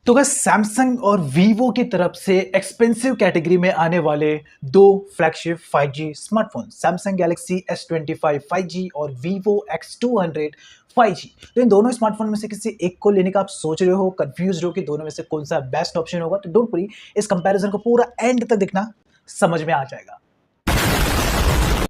तो अगर सैमसंग और वीवो की तरफ से एक्सपेंसिव कैटेगरी में आने वाले दो flagship 5G smartphone Samsung Galaxy S25 5G और वीवो X200 5G, तो इन दोनों स्मार्टफोन में से किसी एक को लेने का आप सोच रहे हो, कंफ्यूज हो कि दोनों में से कौन सा बेस्ट ऑप्शन होगा, तो डोंट वरी, इस कंपैरिजन को पूरा एंड तक देखना, समझ में आ जाएगा।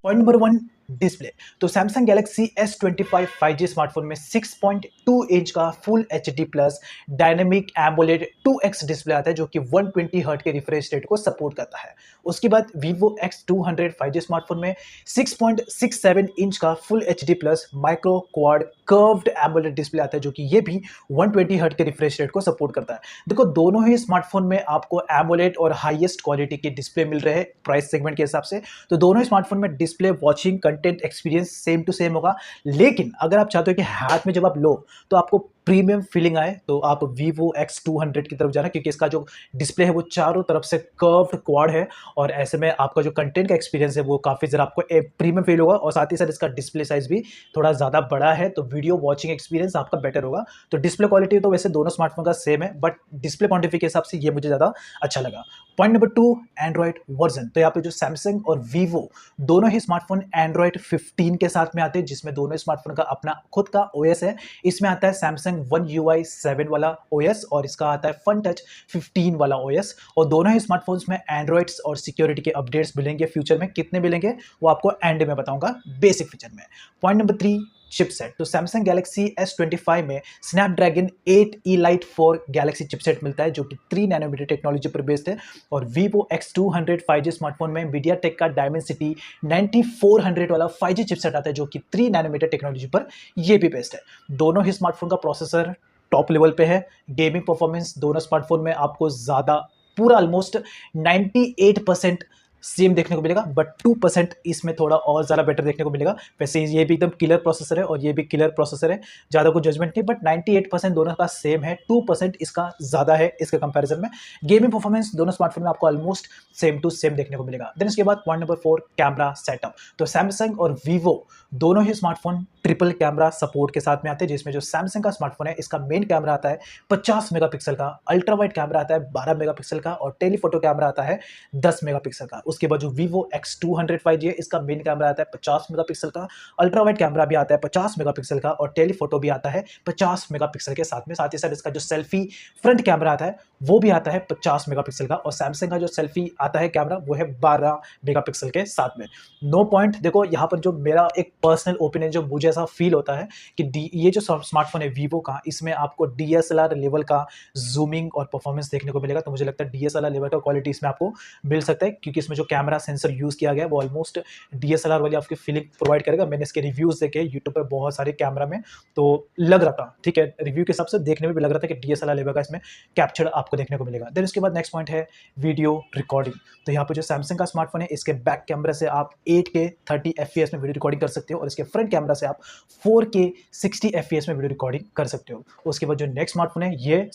Point number one, display. तो Samsung Galaxy S25 5G smartphone में 6.2 इंच का full HD plus dynamic AMOLED 2x display आता है जो कि 120 हर्ट के रिफ्रेश रेट को सपोर्ट करता है। उसके बाद Vivo X200 5G स्मार्टफोन में 6.67 इंच का full HD plus micro quad curved AMOLED display आता है जो कि ये भी 120 हर्ट के रिफ्रेश रेट को सपोर्ट करता है। देखो, दोनों ही स्मार्टफोन में आपको एमोलेड और हाईएस्ट क्वालिटी के डिस्प्ले मिल रहे हैं प्राइस सेगमेंट के हिसाब से, तो दोनों ही स्मार्टफोन में display, watching, content experience same to same होगा। लेकिन अगर आप चाहते हो कि हाथ में जब आप लो तो आपको प्रीमियम फीलिंग आए, तो आप Vivo X200 की तरफ जाना, क्योंकि इसका जो डिस्प्ले है वो चारों तरफ से कर्व्ड क्वाड है और ऐसे में आपका जो कंटेंट का एक्सपीरियंस है वो काफ़ी ज़रा आपको प्रीमियम फील होगा और साथ ही साथ इसका डिस्प्ले साइज भी थोड़ा ज़्यादा बड़ा है, तो वीडियो वॉचिंग एक्सपीरियंस आपका बेटर होगा। तो डिस्प्ले क्वालिटी तो वैसे दोनों स्मार्टफोन का सेम है, बट डिस्प्ले क्वांटिटी के हिसाब से ये मुझे ज़्यादा अच्छा लगा। Point number two, Android version. तो यहाँ पे जो सैमसंग और Vivo दोनों ही स्मार्टफोन एंड्रॉइड 15 के साथ में आते हैं, जिसमें दोनों स्मार्टफोन का अपना खुद का OS है। इसमें आता है सैमसंग One UI 7 वाला OS और इसका आता है फन टच 15 वाला OS, और दोनों ही स्मार्टफोन्स में एंड्रॉइड्स और सिक्योरिटी के अपडेट्स मिलेंगे। फ्यूचर में कितने मिलेंगे वो आपको एंड में बताऊंगा बेसिक फीचर में। Point number three, chipset. तो सैमसंग गैलेक्सी S25 में स्नैपड्रैगन 8 Elite 4 गैलेक्सी चिपसेट मिलता है जो कि 3 नैनोमीटर टेक्नोलॉजी पर बेस्ड है, और Vivo X200 5G स्मार्टफोन में मीडियाटेक का डायमेंसिटी 9400 वाला 5G चिपसेट आता है जो कि 3 नैनोमीटर टेक्नोलॉजी पर ये भी बेस्ड है। दोनों ही स्मार्टफोन का प्रोसेसर टॉप लेवल पे है। गेमिंग परफॉर्मेंस दोनों स्मार्टफोन में आपको ज़्यादा, पूरा ऑलमोस्ट 98% सेम देखने को मिलेगा, बट 2% इसमें थोड़ा और ज़्यादा बेटर देखने को मिलेगा। वैसे ये भी एकदम किलर प्रोसेसर है और ये भी किलर प्रोसेसर है, ज़्यादा कुछ जजमेंट नहीं, बट 98% दोनों का सेम है, 2% इसका ज़्यादा है इसके कंपैरिजन में। गेमिंग परफॉर्मेंस दोनों स्मार्टफोन में आपको ऑलमोस्ट सेम टू सेम देखने को मिलेगा। देन इसके बाद पॉइंट नंबर 4, कैमरा सेटअप। तो सैमसंग और Vivo दोनों ही स्मार्टफोन ट्रिपल कैमरा सपोर्ट के साथ में आते हैं, जिसमें जो सैमसंग का स्मार्टफोन है इसका मेन कैमरा आता है 50 मेगापिक्सल का, अल्ट्रा वाइड कैमरा आता है 12 मेगापिक्सल का, और टेलीफोटो कैमरा आता है 10 मेगापिक्सल का। उसके बाद जो Vivo X200 5G है इसका मेन कैमरा आता है 50 मेगापिक्सल का, अल्ट्रा वाइड कैमरा भी आता है 50 मेगापिक्सल का, और टेलीफोटो भी आता है 50 मेगापिक्सल के साथ में। साथ ही साथ इसका जो सेल्फी फ्रंट कैमरा आता है वो भी आता है 50 मेगापिक्सल का, और सैमसंग का जो सेल्फी आता है कैमरा वो है 12 मेगापिक्सल के साथ में। नो पॉइंट, देखो यहाँ पर जो मेरा एक पर्सनल ओपिनियन जो मुझे ऐसा फील होता है कि ये जो स्मार्टफोन है Vivo का, इसमें आपको DSLR लेवल का जूमिंग और परफॉर्मेंस देखने को मिलेगा। तो मुझे लगता है DSLR लेवल का क्वालिटी इसमें आपको मिल सकता है, क्योंकि इसमें जो कैमरा सेंसर यूज किया गया है वो ऑलमोस्ट DSLR वाली आपकी फीलिंग प्रोवाइड करेगा। मैंने इसके रिव्यूज देखे यूट्यूब पर बहुत सारे कैमरा में, तो लग रहा था, ठीक है, रिव्यू के हिसाब से देखने में भी लग रहा था कि DSLR लेवल का इसमें कैप्चर आपको देखने को मिलेगा। देन उसके बाद नेक्स्ट पॉइंट है वीडियो रिकॉर्डिंग। तो यहाँ पे जो सैमसंग का स्मार्टफोन है इसके बैक कैमरा से आप 8K 30 FPS में वीडियो रिकॉर्डिंग कर सकते हो, और इसके फ्रंट कैमरा से आप 4K 60 FPS में वीडियो रिकॉर्डिंग कर सकते हो। उसके बाद जो नेक्स्ट स्मार्टफोन है ये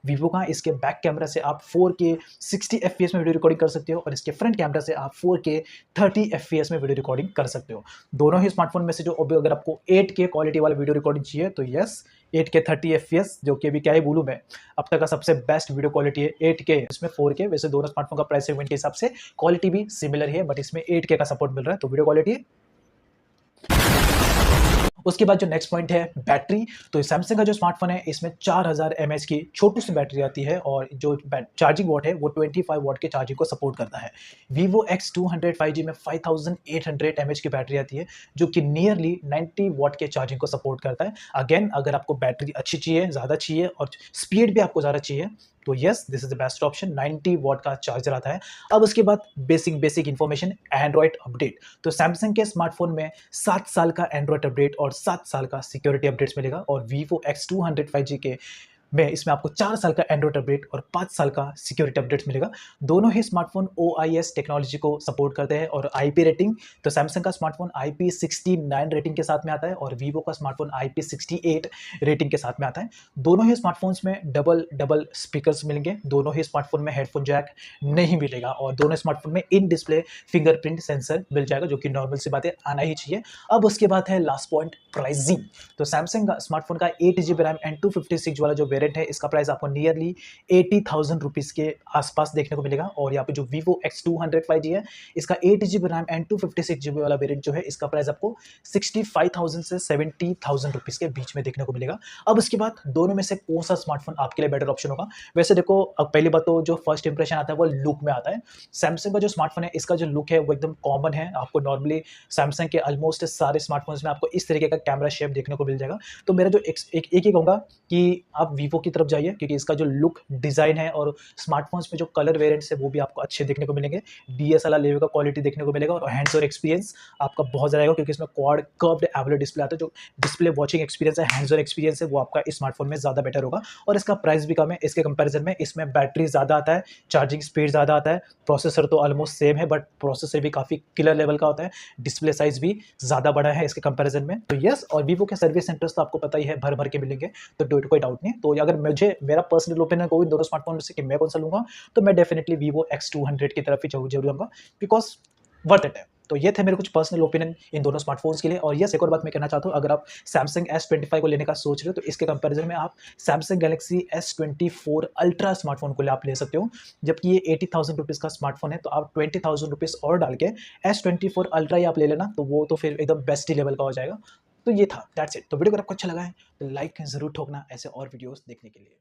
Vivo का, इसके बैक कैमरा से आप 4K 60 FPS में वीडियो रिकॉर्डिंग कर सकते हो, और इसके फ्रंट कैमरा से आप 4K 30 FPS में वीडियो रिकॉर्डिंग कर सकते हो। दोनों ही स्मार्टफोन में से जो अगर आपको 8K क्वालिटी वाला वीडियो रिकॉर्डिंग चाहिए तो यस, 8K 30 FPS, जो कि अभी क्या ही बोलूँ मैं, अब तक का सबसे बेस्ट वीडियो क्वालिटी है 8K, इसमें 4K। वैसे दोनों स्मार्टफोन का प्राइस सेगमेंट के हिसाब से क्वालिटी भी सिमिलर है, बट इसमें 8K का सपोर्ट मिल रहा है, तो वीडियो क्वालिटी। उसके बाद जो नेक्स्ट पॉइंट है बैटरी। तो सैमसंग का जो स्मार्टफोन है इसमें 4000 mAh की छोटी सी बैटरी आती है, और जो चार्जिंग वॉट है वो 25 वॉट के चार्जिंग को सपोर्ट करता है। Vivo X200 5G में 5800 mAh की बैटरी आती है, जो कि नियरली 90 वॉट के चार्जिंग को सपोर्ट करता है। अगेन, अगर आपको बैटरी अच्छी चाहिए, ज़्यादा चाहिए, और स्पीड भी आपको ज़्यादा चाहिए, तो yes, this is the best option. 90 what का चार्जर आता है। अब उसके बाद बेसिक इन्फॉर्मेशन, एंड्रॉइड अपडेट। तो सैमसंग के स्मार्टफोन में 7 साल का एंड्रॉइड अपडेट और 7 साल का सिक्योरिटी अपडेट्स मिलेगा, और Vivo X200 5G के में इसमें आपको 4 साल का एंड्रॉइड अपडेट और 5 साल का सिक्योरिटी अपडेट्स मिलेगा। दोनों ही स्मार्टफोन OIS टेक्नोलॉजी को सपोर्ट करते हैं, और IP रेटिंग, तो सैमसंग का स्मार्टफोन IP69 रेटिंग के साथ में आता है, और Vivo का स्मार्टफोन IP68 रेटिंग के साथ में आता है। दोनों ही स्मार्टफोन्स में डबल स्पीकर्स मिलेंगे। दोनों ही स्मार्टफोन में हेडफोन जैक नहीं मिलेगा, और दोनों स्मार्टफोन में इन डिस्प्ले फिंगरप्रिंट सेंसर मिल जाएगा, जो कि नॉर्मल सी बात है, आना ही चाहिए। अब उसके बाद है लास्ट पॉइंट, प्राइसिंग। तो सैमसंग का स्मार्टफोन का 8GB रैम एंड 256 वाला जो वेरिएंट है इसका प्राइस आपको नियरली 80,000 रुपीज़ के आसपास देखने को मिलेगा। और यहाँ पे जो Vivo X200 5G है इसका 8GB रैम एंड 256GB वाला वेरिएंट जो है इसका प्राइस आपको 65,000 से 70,000 रुपीज़ के बीच में देखने को मिलेगा। अब उसके बाद दोनों में से कौन सा स्मार्टफोन आपके लिए बेटर ऑप्शन होगा? वैसे देखो, अब पहली बात तो जो फर्स्ट इंप्रेशन आता है वो लुक में आता है। सैमसंग का जो स्मार्टफोन है इसका जो लुक है वो एकदम कॉमन है। आपको नॉर्मली सैमसंग के ऑलमोस्ट सारे स्मार्टफोन्स में आपको इस तरीके का कैमरा शेप देखने को मिल जाएगा। तो मेरा जो एक ही कहूँगा कि आप वीवो की तरफ जाइए, क्योंकि इसका जो लुक डिज़ाइन है और स्मार्टफोन्स में जो कलर वेरिएंट्स है वो भी आपको अच्छे देखने को मिलेंगे। डीएसएलआर लेवल का क्वालिटी देखने को मिलेगा और हैंड्स ऑन एक्सपीरियंस आपका बहुत ज़्यादा आएगा, क्योंकि इसमें क्वाड कर्व्ड एमोलेड डिस्प्ले आता है। जो डिस्प्ले वॉचिंग एक्सपीरियंस है, हैंड्स ऑन एक्सपीरियंस है, वो आपका इस स्मार्टफोन में ज़्यादा बेटर होगा। और इसका प्राइस भी कम है इसके कंपैरिजन में। इसमें बैटरी ज़्यादा आता है, चार्जिंग स्पीड ज़्यादा आता है, प्रोसेसर तो ऑलमोस्ट सेम है बट प्रोसेसर भी काफ़ी किलर लेवल का होता है, डिस्प्ले साइज़ भी ज़्यादा बड़ा है इसके कंपैरिजन में। तो यस, और वीवो के सर्विस सेंटर्स तो आपको पता ही है भर भर के मिलेंगे, तो कोई डाउट नहीं है। तो अगर मुझे मेरा पर्सनल ओपिनियन को इन दोनों स्मार्टफोन में से कि मैं कौन सा लूँगा, तो मैं डेफिनेटली Vivo X200 की तरफ ही जरूर जाऊँगा, बिकॉज़ वर्थ इट है। तो ये थे मेरे कुछ पर्सनल ओपिनियन इन दोनों स्मार्टफोन्स के लिए। और यस, एक और बात मैं कहना चाहता हूँ, अगर आप Samsung S25 को लेने का सोच रहे हो तो इसके कंपैरिजन में आप Samsung Galaxy S24 ultra smartphone को आप ले सकते हो। जबकि ये 80,000 रुपीज़ का स्मार्टफोन है, तो आप 20,000 रुपीज़ और डाल के S24 अल्ट्रा ही आप ले लेना, तो वो तो फिर एकदम बेस्ट ही लेवल का हो जाएगा। तो ये था, दैट्स इट। तो वीडियो अगर आपको अच्छा लगा है तो लाइक ज़रूर ठोकना ऐसे और वीडियोज़ देखने के लिए।